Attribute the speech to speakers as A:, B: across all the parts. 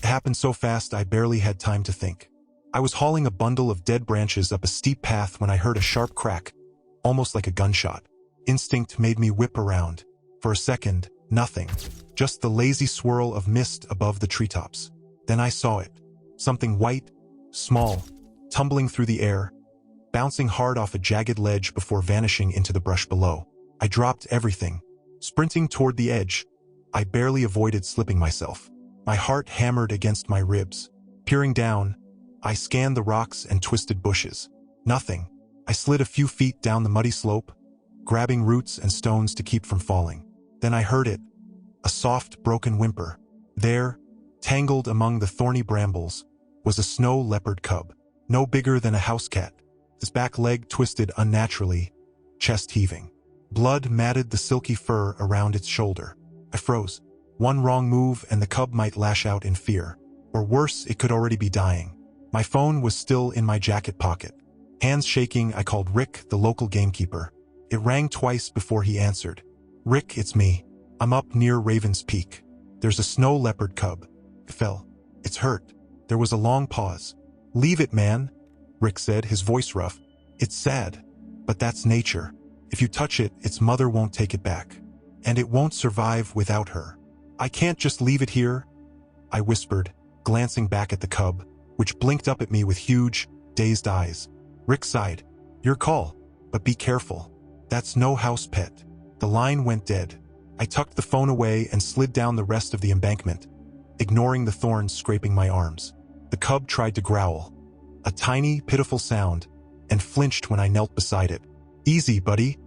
A: happened so fast I barely had time to think. I was hauling a bundle of dead branches up a steep path when I heard a sharp crack, almost like a gunshot. Instinct made me whip around. For a second, nothing. Just the lazy swirl of mist above the treetops. Then I saw it. Something white, small, tumbling through the air, bouncing hard off a jagged ledge before vanishing into the brush below. I dropped everything. Sprinting toward the edge, I barely avoided slipping myself. My heart hammered against my ribs. Peering down, I scanned the rocks and twisted bushes. Nothing. I slid a few feet down the muddy slope, grabbing roots and stones to keep from falling. Then I heard it. A soft, broken whimper. There, tangled among the thorny brambles, was a snow leopard cub. No bigger than a house cat. His back leg twisted unnaturally, chest heaving. Blood matted the silky fur around its shoulder. I froze. One wrong move and the cub might lash out in fear. Or worse, it could already be dying. My phone was still in my jacket pocket. Hands shaking, I called Rick, the local gamekeeper. It rang twice before he answered. "Rick, it's me. I'm up near Raven's Peak. There's a snow leopard cub. It fell. It's hurt." There was a long pause. "Leave it, man," Rick said, his voice rough. "It's sad, but that's nature. If you touch it, its mother won't take it back. And it won't survive without her. I can't just leave it here," I whispered, glancing back at the cub, which blinked up at me with huge, dazed eyes. Rick sighed. "Your call, but be careful. That's no house pet." The line went dead. I tucked the phone away and slid down the rest of the embankment, ignoring the thorns scraping my arms. The cub tried to growl, a tiny, pitiful sound, and flinched when I knelt beside it. "Easy, buddy,"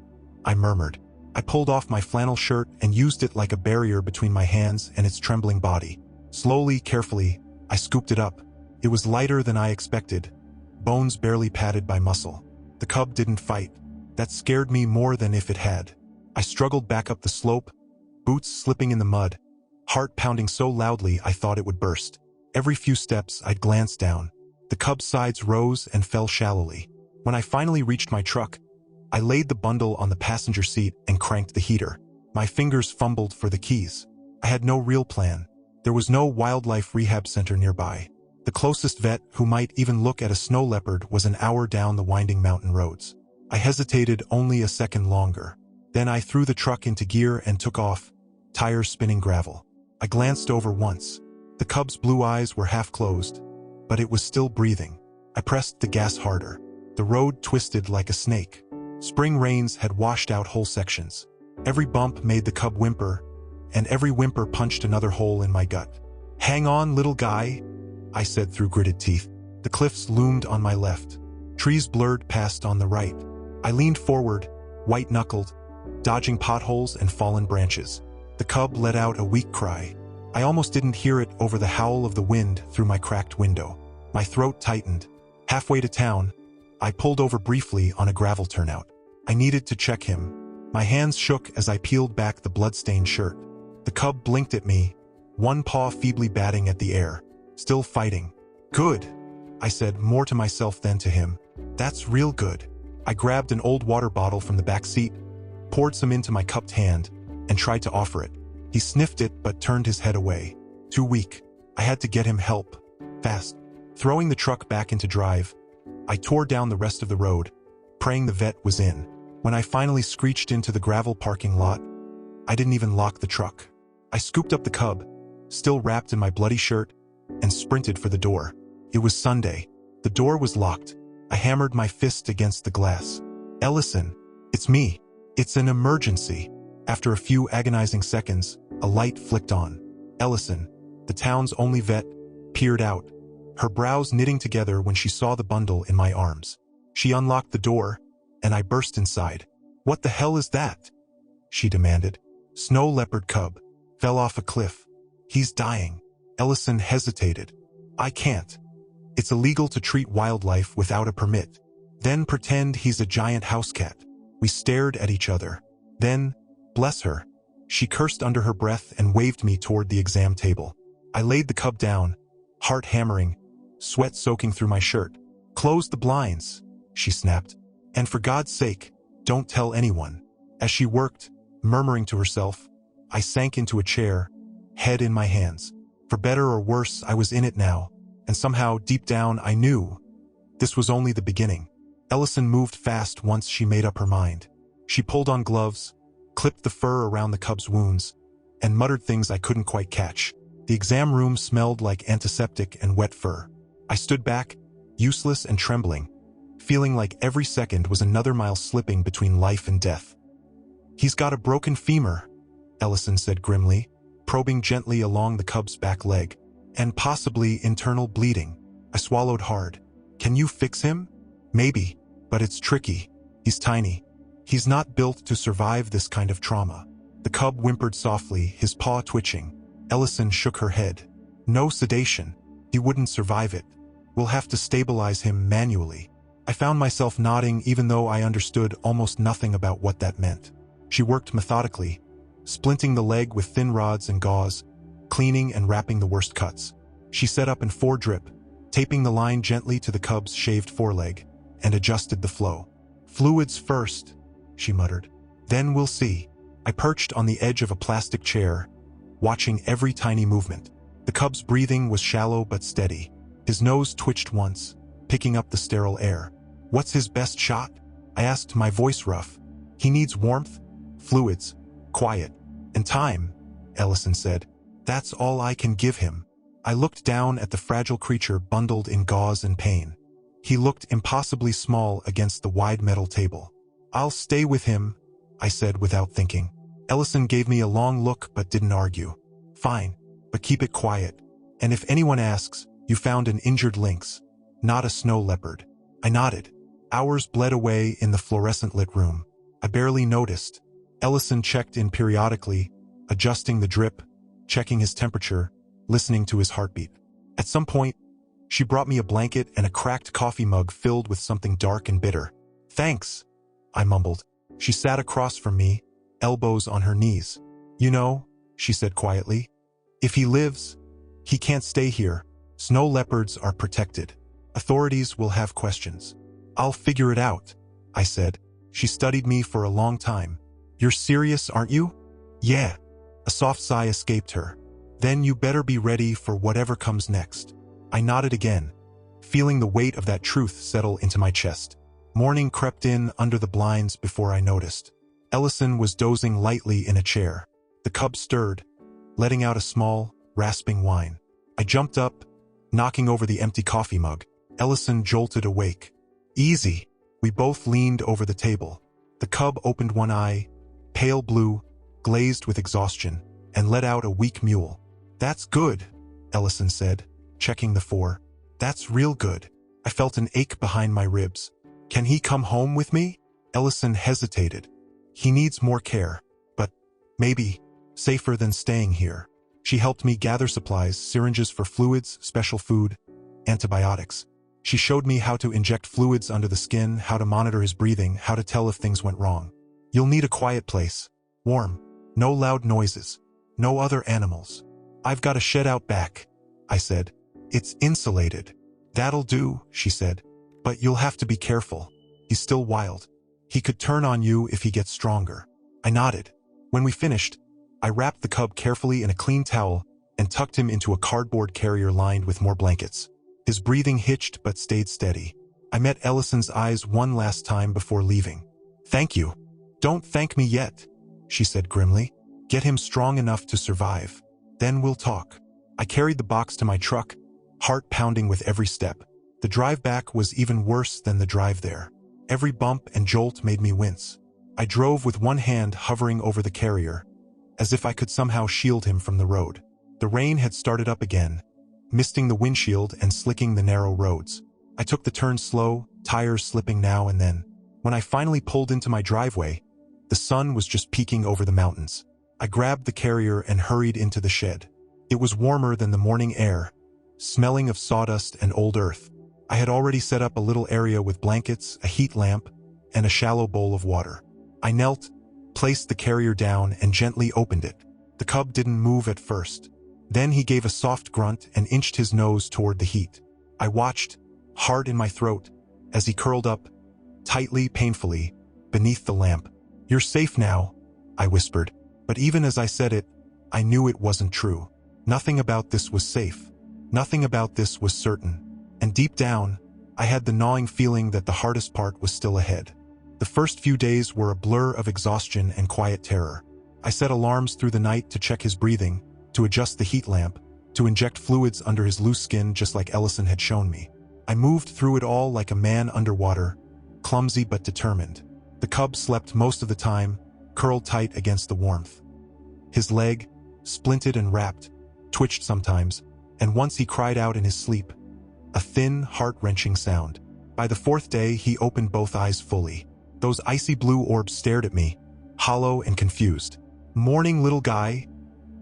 A: I murmured. I pulled off my flannel shirt and used it like a barrier between my hands and its trembling body. Slowly, carefully, I scooped it up. It was lighter than I expected, bones barely padded by muscle. The cub didn't fight. That scared me more than if it had. I struggled back up the slope, boots slipping in the mud, heart pounding so loudly I thought it would burst. Every few steps I'd glance down. The cub's sides rose and fell shallowly. When I finally reached my truck, I laid the bundle on the passenger seat and cranked the heater. My fingers fumbled for the keys. I had no real plan. There was no wildlife rehab center nearby. The closest vet who might even look at a snow leopard was an hour down the winding mountain roads. I hesitated only a second longer. Then I threw the truck into gear and took off, tires spinning gravel. I glanced over once. The cub's blue eyes were half closed, but it was still breathing. I pressed the gas harder. The road twisted like a snake. Spring rains had washed out whole sections. Every bump made the cub whimper, and every whimper punched another hole in my gut. "Hang on, little guy," I said through gritted teeth. The cliffs loomed on my left. Trees blurred past on the right. I leaned forward, white-knuckled, dodging potholes and fallen branches. The cub let out a weak cry. I almost didn't hear it over the howl of the wind through my cracked window. My throat tightened. Halfway to town, I pulled over briefly on a gravel turnout. I needed to check him. My hands shook as I peeled back the blood-stained shirt. The cub blinked at me, one paw feebly batting at the air. Still fighting. "Good," I said, more to myself than to him. "That's real good." I grabbed an old water bottle from the back seat, poured some into my cupped hand, and tried to offer it. He sniffed it but turned his head away. Too weak. I had to get him help. Fast. Throwing the truck back into drive, I tore down the rest of the road, praying the vet was in. When I finally screeched into the gravel parking lot, I didn't even lock the truck. I scooped up the cub, still wrapped in my bloody shirt, and sprinted for the door. It was Sunday. The door was locked. I hammered my fist against the glass. "Ellison, it's me. It's an emergency." After a few agonizing seconds, a light flicked on. Ellison, the town's only vet, peered out, her brows knitting together when she saw the bundle in my arms. She unlocked the door, and I burst inside. "What the hell is that?" she demanded. "Snow leopard cub. Fell off a cliff. He's dying." Ellison hesitated. "I can't. It's illegal to treat wildlife without a permit." "Then pretend he's a giant house cat." We stared at each other. Then, bless her, she cursed under her breath and waved me toward the exam table. I laid the cub down, heart hammering, sweat soaking through my shirt. "Close the blinds," she snapped. "And for God's sake, don't tell anyone." As she worked, murmuring to herself, I sank into a chair, head in my hands. For better or worse, I was in it now, and somehow, deep down, I knew this was only the beginning. Ellison moved fast once she made up her mind. She pulled on gloves, clipped the fur around the cub's wounds, and muttered things I couldn't quite catch. The exam room smelled like antiseptic and wet fur. I stood back, useless and trembling, feeling like every second was another mile slipping between life and death. "He's got a broken femur," Ellison said grimly, probing gently along the cub's back leg, "and possibly internal bleeding." I swallowed hard. "Can you fix him?" "Maybe, but it's tricky. He's tiny. He's not built to survive this kind of trauma." The cub whimpered softly, his paw twitching. Ellison shook her head. "No sedation. He wouldn't survive it. We'll have to stabilize him manually." I found myself nodding even though I understood almost nothing about what that meant. She worked methodically, splinting the leg with thin rods and gauze, cleaning and wrapping the worst cuts. She set up in 4-drip, taping the line gently to the cub's shaved foreleg, and adjusted the flow. "Fluids first," she muttered. "Then we'll see." I perched on the edge of a plastic chair, watching every tiny movement. The cub's breathing was shallow but steady. His nose twitched once, picking up the sterile air. "What's his best shot?" I asked, my voice rough. "He needs warmth, fluids, quiet, and time," Ellison said. "That's all I can give him." I looked down at the fragile creature bundled in gauze and pain. He looked impossibly small against the wide metal table. "I'll stay with him," I said without thinking. Ellison gave me a long look but didn't argue. "Fine, but keep it quiet. And if anyone asks, you found an injured lynx, not a snow leopard." I nodded. Hours bled away in the fluorescent-lit room. I barely noticed. Ellison checked in periodically, adjusting the drip, checking his temperature, listening to his heartbeat. At some point, she brought me a blanket and a cracked coffee mug filled with something dark and bitter. "Thanks," I mumbled. She sat across from me, elbows on her knees. "You know," she said quietly, "if he lives, he can't stay here. Snow leopards are protected. Authorities will have questions." "I'll figure it out," I said. She studied me for a long time. "You're serious, aren't you?" "Yeah." A soft sigh escaped her. "Then you better be ready for whatever comes next." I nodded again, feeling the weight of that truth settle into my chest. Morning crept in under the blinds before I noticed. Ellison was dozing lightly in a chair. The cub stirred, letting out a small, rasping whine. I jumped up, knocking over the empty coffee mug. Ellison jolted awake. "Easy." We both leaned over the table. The cub opened one eye, pale blue, glazed with exhaustion, and let out a weak mewl. "That's good," Ellison said, checking the 4. "That's real good." I felt an ache behind my ribs. "Can he come home with me?" Ellison hesitated. "He needs more care, but maybe safer than staying here." She helped me gather supplies, syringes for fluids, special food, antibiotics. She showed me how to inject fluids under the skin, how to monitor his breathing, how to tell if things went wrong. "You'll need a quiet place. Warm. No loud noises. No other animals." "I've got a shed out back," I said. "It's insulated." "That'll do," she said. "But you'll have to be careful. He's still wild. He could turn on you if he gets stronger." I nodded. When we finished, I wrapped the cub carefully in a clean towel and tucked him into a cardboard carrier lined with more blankets. His breathing hitched but stayed steady. I met Ellison's eyes one last time before leaving. "Thank you." "Don't thank me yet," she said grimly. "Get him strong enough to survive. Then we'll talk." I carried the box to my truck, heart pounding with every step. The drive back was even worse than the drive there. Every bump and jolt made me wince. I drove with one hand hovering over the carrier, as if I could somehow shield him from the road. The rain had started up again, misting the windshield and slicking the narrow roads. I took the turn slow, tires slipping now and then. When I finally pulled into my driveway, the sun was just peeking over the mountains. I grabbed the carrier and hurried into the shed. It was warmer than the morning air, smelling of sawdust and old earth. I had already set up a little area with blankets, a heat lamp, and a shallow bowl of water. I knelt, placed the carrier down, and gently opened it. The cub didn't move at first. Then he gave a soft grunt and inched his nose toward the heat. I watched, heart in my throat, as he curled up, tightly, painfully, beneath the lamp. "You're safe now," I whispered. But even as I said it, I knew it wasn't true. Nothing about this was safe. Nothing about this was certain. And deep down, I had the gnawing feeling that the hardest part was still ahead. The first few days were a blur of exhaustion and quiet terror. I set alarms through the night to check his breathing, to adjust the heat lamp, to inject fluids under his loose skin just like Ellison had shown me. I moved through it all like a man underwater, clumsy but determined. The cub slept most of the time, curled tight against the warmth. His leg, splinted and wrapped, twitched sometimes, and once he cried out in his sleep, a thin, heart-wrenching sound. By the fourth day, he opened both eyes fully. Those icy blue orbs stared at me, hollow and confused. "Morning, little guy,"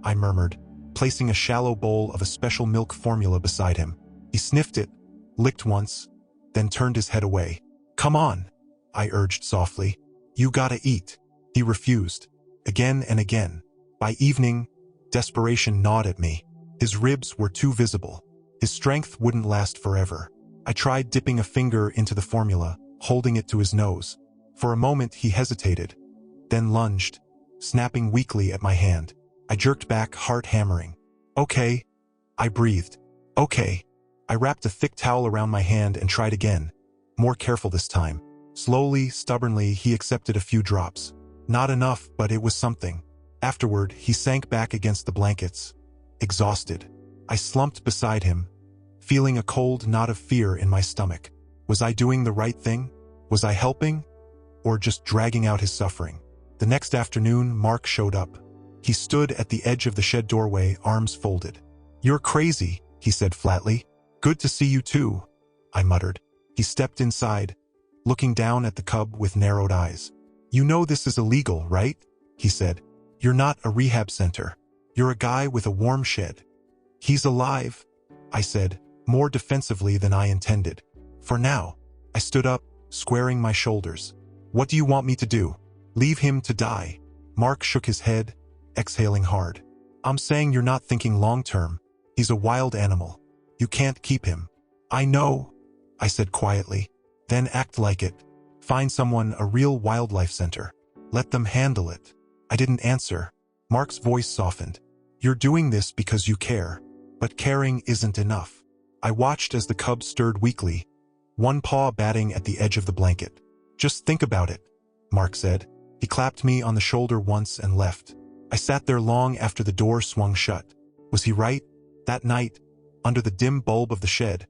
A: I murmured, placing a shallow bowl of a special milk formula beside him. He sniffed it, licked once, then turned his head away. "Come on," I urged softly. "You gotta eat." He refused, again and again. By evening, desperation gnawed at me. His ribs were too visible. His strength wouldn't last forever. I tried dipping a finger into the formula, holding it to his nose. For a moment he hesitated, then lunged, snapping weakly at my hand. I jerked back, heart hammering. "Okay," I breathed. "Okay." I wrapped a thick towel around my hand and tried again, more careful this time. Slowly, stubbornly, he accepted a few drops. Not enough, but it was something. Afterward, he sank back against the blankets, exhausted. I slumped beside him, feeling a cold knot of fear in my stomach. Was I doing the right thing? Was I helping? Or just dragging out his suffering? The next afternoon, Mark showed up. He stood at the edge of the shed doorway, arms folded. "You're crazy," he said flatly. "Good to see you too," I muttered. He stepped inside, looking down at the cub with narrowed eyes. "You know this is illegal, right?" he said. "You're not a rehab center. You're a guy with a warm shed." "He's alive," I said, more defensively than I intended. "For now." I stood up, squaring my shoulders. "What do you want me to do? Leave him to die?" Mark shook his head, exhaling hard. "I'm saying you're not thinking long-term. He's a wild animal. You can't keep him." "I know," I said quietly. "Then act like it. Find someone, a real wildlife center. Let them handle it." I didn't answer. Mark's voice softened. "You're doing this because you care. But caring isn't enough." I watched as the cub stirred weakly, one paw batting at the edge of the blanket. "Just think about it," Mark said. He clapped me on the shoulder once and left. I sat there long after the door swung shut. Was he right? That night, under the dim bulb of the shed,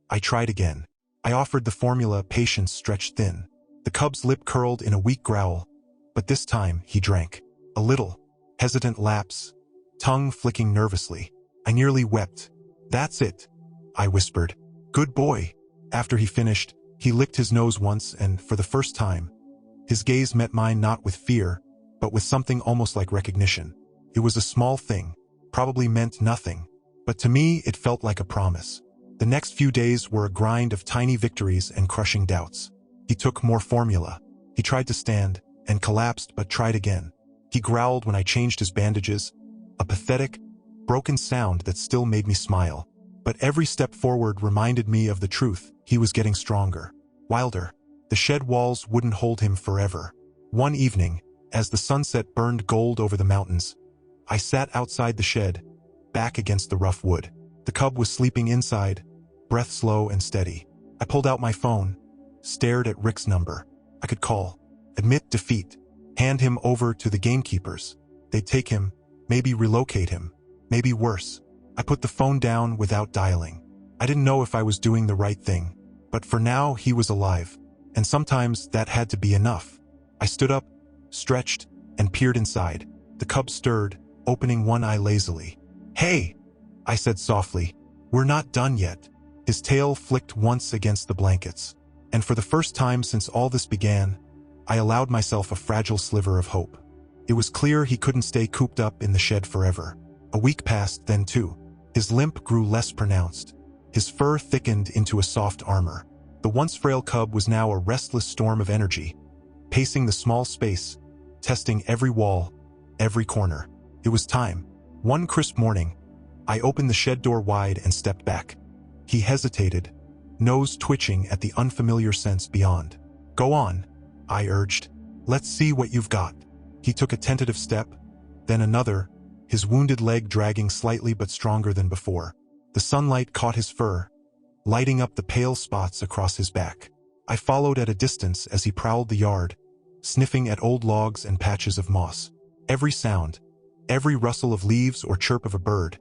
A: I tried again. I offered the formula, patience stretched thin. The cub's lip curled in a weak growl, but this time he drank. A little, hesitant lapse, tongue flicking nervously. I nearly wept. "That's it," I whispered. "Good boy." After he finished, he licked his nose once and, for the first time, his gaze met mine not with fear, but with something almost like recognition. It was a small thing, probably meant nothing, but to me it felt like a promise. The next few days were a grind of tiny victories and crushing doubts. He took more formula. He tried to stand, and collapsed but tried again. He growled when I changed his bandages, a pathetic, broken sound that still made me smile. But every step forward reminded me of the truth. He was getting stronger, wilder. The shed walls wouldn't hold him forever. One evening, as the sunset burned gold over the mountains, I sat outside the shed, back against the rough wood. The cub was sleeping inside, breath slow and steady. I pulled out my phone, stared at Rick's number. I could call, admit defeat, hand him over to the gamekeepers. They'd take him, maybe relocate him, maybe worse. I put the phone down without dialing. I didn't know if I was doing the right thing, but for now he was alive, and sometimes that had to be enough. I stood up, stretched, and peered inside. The cub stirred, opening one eye lazily. "Hey," I said softly, "we're not done yet." His tail flicked once against the blankets, and for the first time since all this began, I allowed myself a fragile sliver of hope. It was clear he couldn't stay cooped up in the shed forever. A week passed, then two. His limp grew less pronounced. His fur thickened into a soft armor. The once frail cub was now a restless storm of energy, pacing the small space, testing every wall, every corner. It was time. One crisp morning, I opened the shed door wide and stepped back. He hesitated, nose twitching at the unfamiliar sense beyond. "Go on," I urged. "Let's see what you've got." He took a tentative step, then another, his wounded leg dragging slightly but stronger than before. The sunlight caught his fur, lighting up the pale spots across his back. I followed at a distance as he prowled the yard, sniffing at old logs and patches of moss. Every sound, every rustle of leaves or chirp of a bird,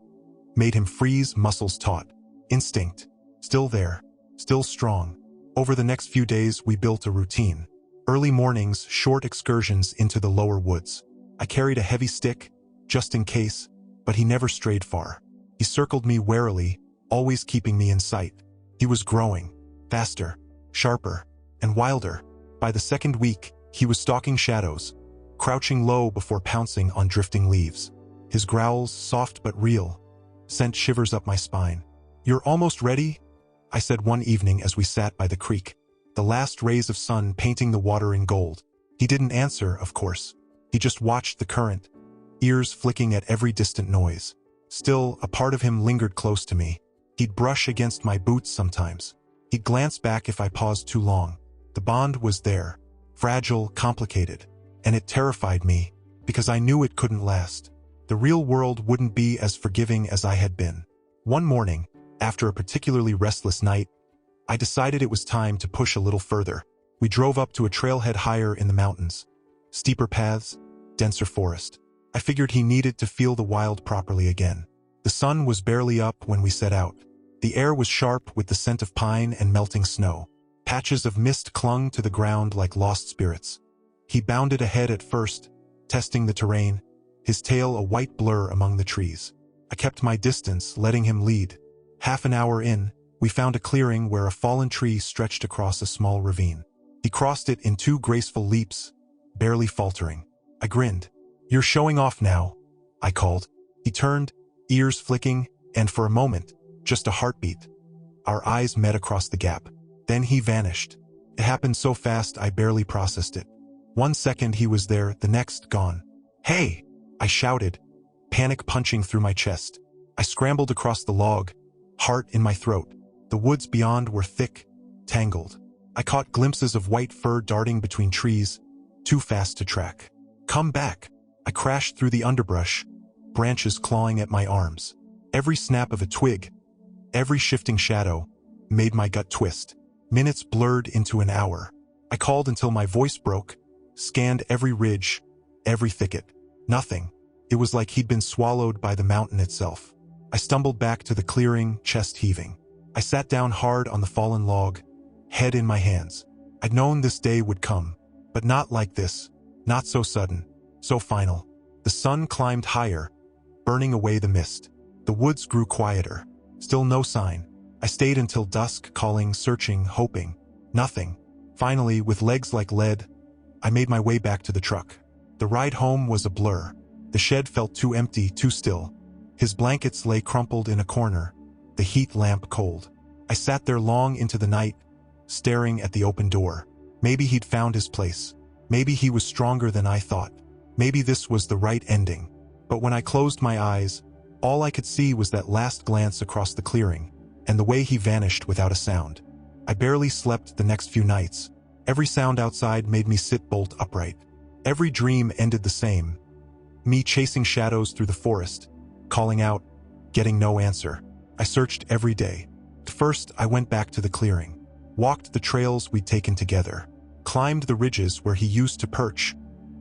A: made him freeze, muscles taut. Instinct, still there, still strong. Over the next few days, we built a routine. Early mornings, short excursions into the lower woods. I carried a heavy stick, just in case, but he never strayed far. He circled me warily, always keeping me in sight. He was growing, faster, sharper, and wilder. By the second week, he was stalking shadows, crouching low before pouncing on drifting leaves. His growls, soft but real, sent shivers up my spine. "You're almost ready?" I said one evening as we sat by the creek, the last rays of sun painting the water in gold. He didn't answer, of course. He just watched the current, ears flicking at every distant noise. Still, a part of him lingered close to me. He'd brush against my boots sometimes. He'd glance back if I paused too long. The bond was there, fragile, complicated, and it terrified me, because I knew it couldn't last. The real world wouldn't be as forgiving as I had been. One morning, after a particularly restless night, I decided it was time to push a little further. We drove up to a trailhead higher in the mountains. Steeper paths, denser forest. I figured he needed to feel the wild properly again. The sun was barely up when we set out. The air was sharp with the scent of pine and melting snow. Patches of mist clung to the ground like lost spirits. He bounded ahead at first, testing the terrain, his tail a white blur among the trees. I kept my distance, letting him lead. Half an hour in, we found a clearing where a fallen tree stretched across a small ravine. He crossed it in 2 graceful leaps, barely faltering. I grinned. "You're showing off now," I called. He turned, ears flicking, and for a moment, just a heartbeat. Our eyes met across the gap. Then he vanished. It happened so fast I barely processed it. 1 second he was there, the next gone. "Hey!" I shouted, panic punching through my chest. I scrambled across the log, heart in my throat. The woods beyond were thick, tangled. I caught glimpses of white fur darting between trees, too fast to track. "Come back!" I crashed through the underbrush, branches clawing at my arms. Every snap of a twig, every shifting shadow, made my gut twist. Minutes blurred into an hour. I called until my voice broke, scanned every ridge, every thicket. Nothing. It was like he'd been swallowed by the mountain itself. I stumbled back to the clearing, chest heaving. I sat down hard on the fallen log, head in my hands. I'd known this day would come, but not like this, not so sudden, so final. The sun climbed higher, burning away the mist. The woods grew quieter. Still no sign. I stayed until dusk, calling, searching, hoping. Nothing. Finally, with legs like lead, I made my way back to the truck. The ride home was a blur. The shed felt too empty, too still. His blankets lay crumpled in a corner, the heat lamp cold. I sat there long into the night, staring at the open door. Maybe he'd found his place. Maybe he was stronger than I thought. Maybe this was the right ending. But when I closed my eyes, all I could see was that last glance across the clearing, and the way he vanished without a sound. I barely slept the next few nights. Every sound outside made me sit bolt upright. Every dream ended the same. Me chasing shadows through the forest, calling out, getting no answer. I searched every day. First, I went back to the clearing, walked the trails we'd taken together, climbed the ridges where he used to perch,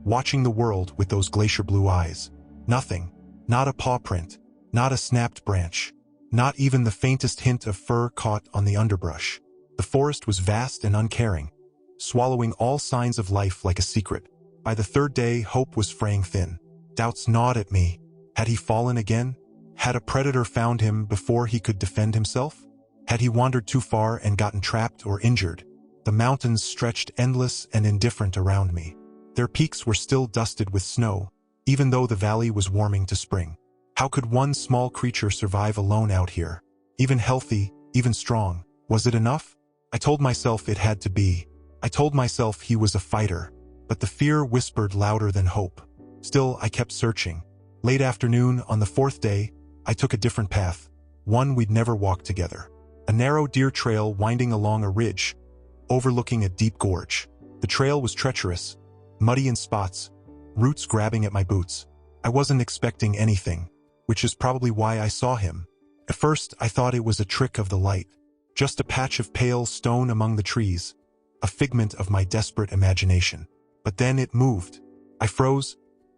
A: watching the world with those glacier blue eyes. Nothing. Not a paw print, not a snapped branch, not even the faintest hint of fur caught on the underbrush. The forest was vast and uncaring, swallowing all signs of life like a secret. By the 3rd day, hope was fraying thin. Doubts gnawed at me. Had he fallen again? Had a predator found him before he could defend himself? Had he wandered too far and gotten trapped or injured? The mountains stretched endless and indifferent around me. Their peaks were still dusted with snow, even though the valley was warming to spring. How could one small creature survive alone out here? Even healthy, even strong. Was it enough? I told myself it had to be. I told myself he was a fighter, but the fear whispered louder than hope. Still, I kept searching. Late afternoon, on the 4th day, I took a different path, one we'd never walked together. A narrow deer trail winding along a ridge, overlooking a deep gorge. The trail was treacherous, muddy in spots, roots grabbing at my boots. I wasn't expecting anything, which is probably why I saw him. At first, I thought it was a trick of the light, just a patch of pale stone among the trees, a figment of my desperate imagination. But then it moved. I froze,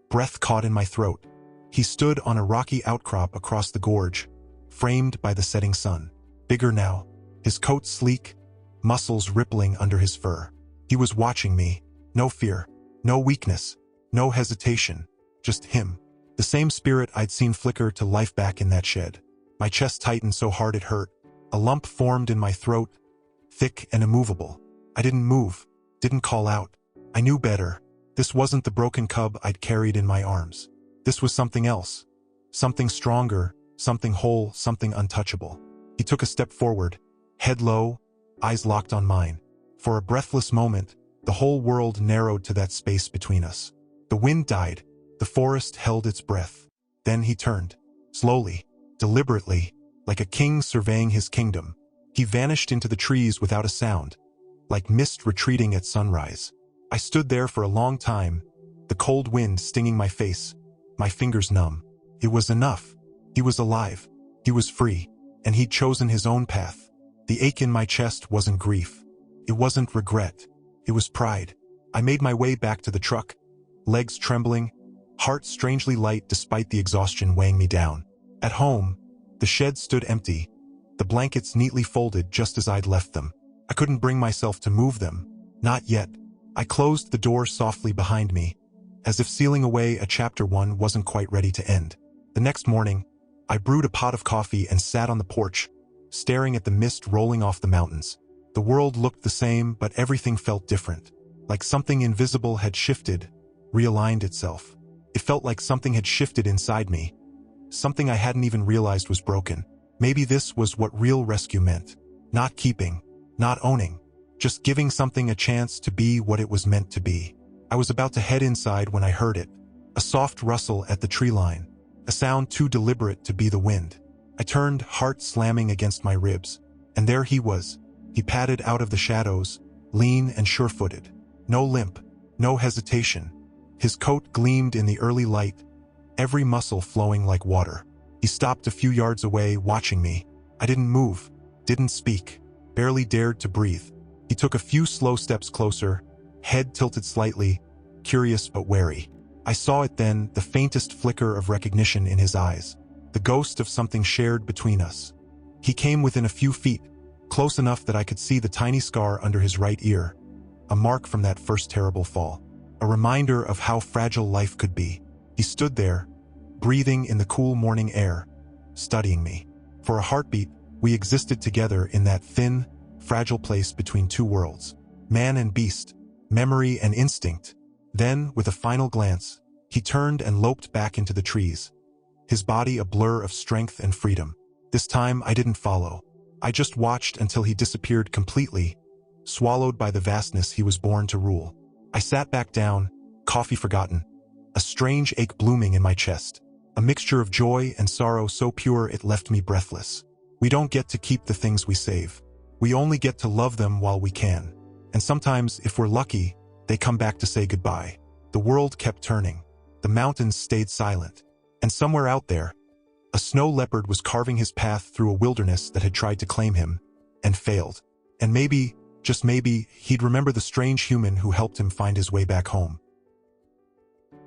A: breath caught in my throat. He stood on a rocky outcrop across the gorge, framed by the setting sun. Bigger now, his coat sleek, muscles rippling under his fur. He was watching me. No fear, no weakness, no hesitation, just him. The same spirit I'd seen flicker to life back in that shed. My chest tightened so hard it hurt. A lump formed in my throat, thick and immovable. I didn't move, didn't call out. I knew better. This wasn't the broken cub I'd carried in my arms. This was something else. Something stronger, something whole, something untouchable. He took a step forward, head low, eyes locked on mine. For a breathless moment, the whole world narrowed to that space between us. The wind died. The forest held its breath. Then he turned. Slowly, deliberately, like a king surveying his kingdom. He vanished into the trees without a sound, like mist retreating at sunrise. I stood there for a long time, the cold wind stinging my face, my fingers numb. It was enough. He was alive. He was free, and he'd chosen his own path. The ache in my chest wasn't grief. It wasn't regret. It was pride. I made my way back to the truck, legs trembling, heart strangely light despite the exhaustion weighing me down. At home, the shed stood empty, the blankets neatly folded just as I'd left them. I couldn't bring myself to move them. Not yet. I closed the door softly behind me, as if sealing away a chapter one wasn't quite ready to end. The next morning, I brewed a pot of coffee and sat on the porch, staring at the mist rolling off the mountains. The world looked the same, but everything felt different. Like something invisible had shifted, realigned itself. It felt like something had shifted inside me. Something I hadn't even realized was broken. Maybe this was what real rescue meant. Not keeping, not owning, just giving something a chance to be what it was meant to be. I was about to head inside when I heard it. A soft rustle at the tree line. A sound too deliberate to be the wind. I turned, heart slamming against my ribs. And there he was. He padded out of the shadows, lean and sure-footed. No limp, no hesitation. His coat gleamed in the early light, every muscle flowing like water. He stopped a few yards away, watching me. I didn't move, didn't speak, barely dared to breathe. He took a few slow steps closer, head tilted slightly, curious but wary. I saw it then, the faintest flicker of recognition in his eyes, the ghost of something shared between us. He came within a few feet, close enough that I could see the tiny scar under his right ear, a mark from that first terrible fall, a reminder of how fragile life could be. He stood there, breathing in the cool morning air, studying me. For a heartbeat, we existed together in that thin, fragile place between two worlds, man and beast, memory and instinct. Then, with a final glance, he turned and loped back into the trees, his body a blur of strength and freedom. This time, I didn't follow. I just watched until he disappeared completely, swallowed by the vastness he was born to rule. I sat back down, coffee forgotten, a strange ache blooming in my chest, a mixture of joy and sorrow so pure it left me breathless. We don't get to keep the things we save. We only get to love them while we can. And sometimes, if we're lucky, they come back to say goodbye. The world kept turning. The mountains stayed silent. And somewhere out there, a snow leopard was carving his path through a wilderness that had tried to claim him, and failed. And maybe, just maybe, he'd remember the strange human who helped him find his way back home.